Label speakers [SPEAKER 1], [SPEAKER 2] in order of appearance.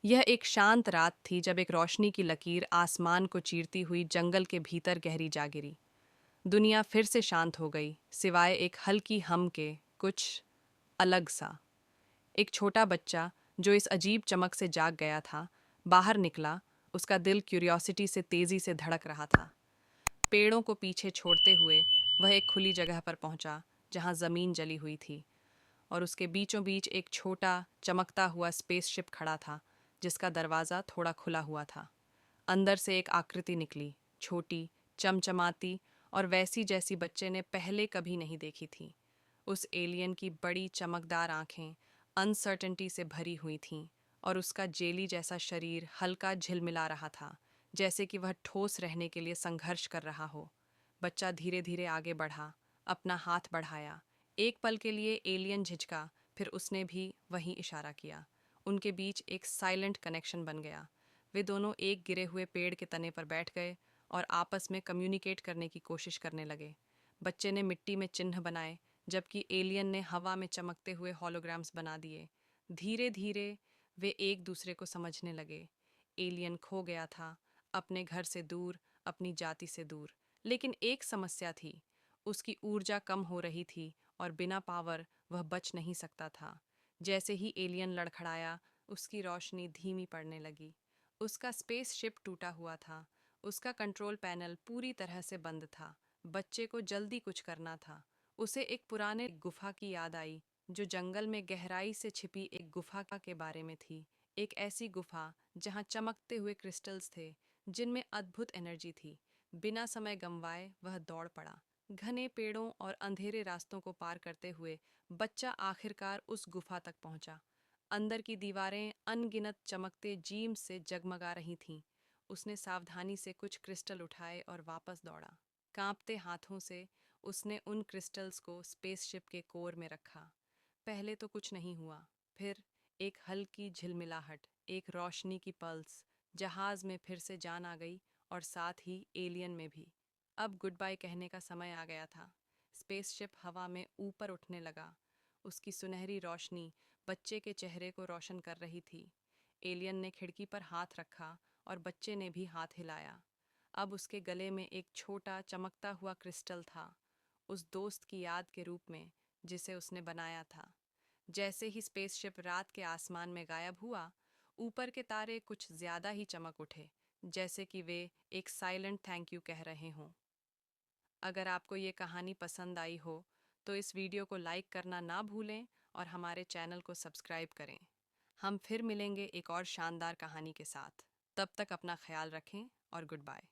[SPEAKER 1] यह एक शांत रात थी जब एक रोशनी की लकीर आसमान को चीरती हुई जंगल के भीतर गहरी जा गिरी। दुनिया फिर से शांत हो गई, सिवाय एक हल्की हम के, कुछ अलग सा। एक छोटा बच्चा, जो इस अजीब चमक से जाग गया था, बाहर निकला। उसका दिल क्यूरियोसिटी से तेजी से धड़क रहा था। पेड़ों को पीछे छोड़ते हुए वह एक खुली जगह पर पहुंचा, जहां जमीन जली हुई थी, और उसके बीचों बीच एक छोटा चमकता हुआ स्पेसशिप खड़ा था, जिसका दरवाज़ा थोड़ा खुला हुआ था। अंदर से एक आकृति निकली, छोटी, चमचमाती और वैसी जैसी बच्चे ने पहले कभी नहीं देखी थी। उस एलियन की बड़ी चमकदार आंखें अनसर्टेनिटी से भरी हुई थीं, और उसका जेली जैसा शरीर हल्का झिलमिला रहा था, जैसे कि वह ठोस रहने के लिए संघर्ष कर रहा हो। बच्चा धीरे धीरे आगे बढ़ा, अपना हाथ बढ़ाया। एक पल के लिए एलियन झिझका, फिर उसने भी वही इशारा किया। उनके बीच एक साइलेंट कनेक्शन बन गया। वे दोनों एक गिरे हुए पेड़ के तने पर बैठ गए और आपस में कम्युनिकेट करने की कोशिश करने लगे। बच्चे ने मिट्टी में चिन्ह बनाए, जबकि एलियन ने हवा में चमकते हुए हॉलोग्राम्स बना दिए। धीरे धीरे वे एक दूसरे को समझने लगे। एलियन खो गया था, अपने घर से दूर, अपनी जाति से दूर। लेकिन एक समस्या थी, उसकी ऊर्जा कम हो रही थी और बिना पावर वह बच नहीं सकता था। जैसे ही एलियन लड़खड़ाया, उसकी रोशनी धीमी पड़ने लगी। उसका स्पेसशिप टूटा हुआ था, उसका कंट्रोल पैनल पूरी तरह से बंद था। बच्चे को जल्दी कुछ करना था। उसे एक पुराने गुफा की याद आई, जो जंगल में गहराई से छिपी एक गुफा के बारे में थी। एक ऐसी गुफा जहां चमकते हुए क्रिस्टल्स थे, जिनमें अद्भुत एनर्जी थी। बिना समय गंवाए वह दौड़ पड़ा। घने पेड़ों और अंधेरे रास्तों को पार करते हुए बच्चा आखिरकार उस गुफा तक पहुंचा। अंदर की दीवारें अनगिनत चमकते जीम से जगमगा रही थीं। उसने सावधानी से कुछ क्रिस्टल उठाए और वापस दौड़ा। कांपते हाथों से उसने उन क्रिस्टल्स को स्पेसशिप के कोर में रखा। पहले तो कुछ नहीं हुआ। फिर एक हल्की झिलमिलाहट, एक रोशनी की पल्स। जहाज में फिर से जान आ गई, और साथ ही एलियन में भी। अब गुड बाय कहने का समय आ गया था। स्पेसशिप हवा में ऊपर उठने लगा। उसकी सुनहरी रोशनी बच्चे के चेहरे को रोशन कर रही थी। एलियन ने खिड़की पर हाथ रखा और बच्चे ने भी हाथ हिलाया। अब उसके गले में एक छोटा चमकता हुआ क्रिस्टल था, उस दोस्त की याद के रूप में जिसे उसने बनाया था। जैसे ही स्पेसशिप रात के आसमान में गायब हुआ, ऊपर के तारे कुछ ज्यादा ही चमक उठे, जैसे कि वे एक साइलेंट थैंक यू कह रहे हों। अगर आपको ये कहानी पसंद आई हो, तो इस वीडियो को लाइक करना ना भूलें और हमारे चैनल को सब्सक्राइब करें। हम फिर मिलेंगे एक और शानदार कहानी के साथ। तब तक अपना ख्याल रखें और गुड बाय।